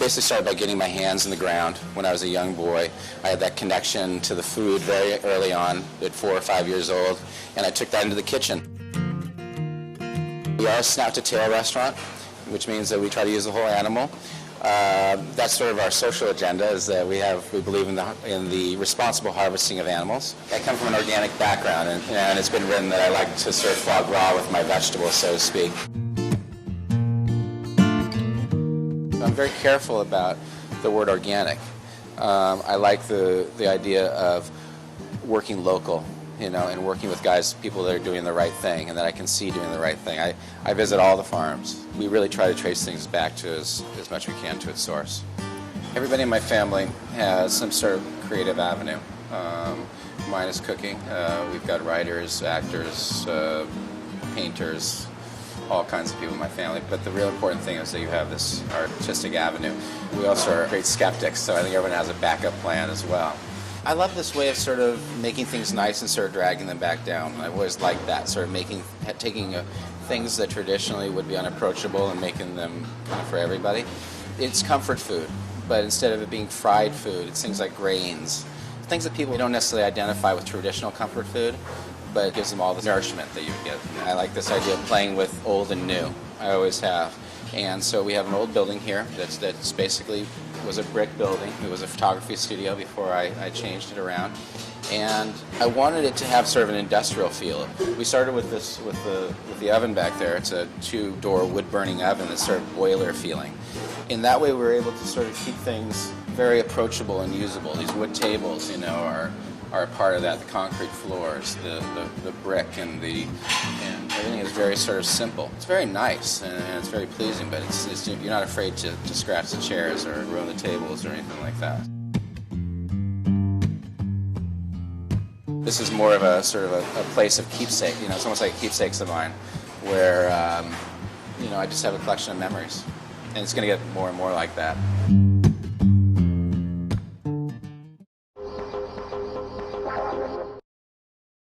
basically started by getting my hands in the ground when I was a young boy. I had that connection to the food very early on, at 4 or 5 years old, and I took that into the kitchen. We are a snout-to-tail restaurant, which means that we try to use the whole animal. That's sort of our social agenda, is that we believe in the responsible harvesting of animals. I come from an organic background, and it's been written that I like to serve foie gras with my vegetables, so to speak. I'm very careful about the word organic. I like the idea of working local, and working with people that are doing the right thing and that I can see doing the right thing. I visit all the farms. We really try to trace things back to as much as we can to its source. Everybody in my family has some sort of creative avenue. Mine is cooking. We've got writers, actors, painters, all kinds of people in my family, but the real important thing is that you have this artistic avenue. We also are great skeptics, so I think everyone has a backup plan as well. I love this way of sort of making things nice and sort of dragging them back down. I've always liked that, sort of taking things that traditionally would be unapproachable and making them kind of for everybody. It's comfort food, but instead of it being fried food, it's things like grains, things that people don't necessarily identify with traditional comfort food, but it gives them all the nourishment that you would get. I like this idea of playing with old and new. I always have. And so we have an old building here that's basically was a brick building. It was a photography studio before I changed it around. And I wanted it to have sort of an industrial feel. We started with the oven back there. It's a 2-door wood-burning oven that's sort of boiler feeling. In that way, we were able to sort of keep things very approachable and usable. These wood tables, are a part of that. The concrete floors, the brick, and everything is very sort of simple. It's very nice and it's very pleasing, but you're not afraid to scratch the chairs or ruin the tables or anything like that. This is more of a sort of a place of keepsake. It's almost like keepsakes of mine, where I just have a collection of memories, and it's going to get more and more like that.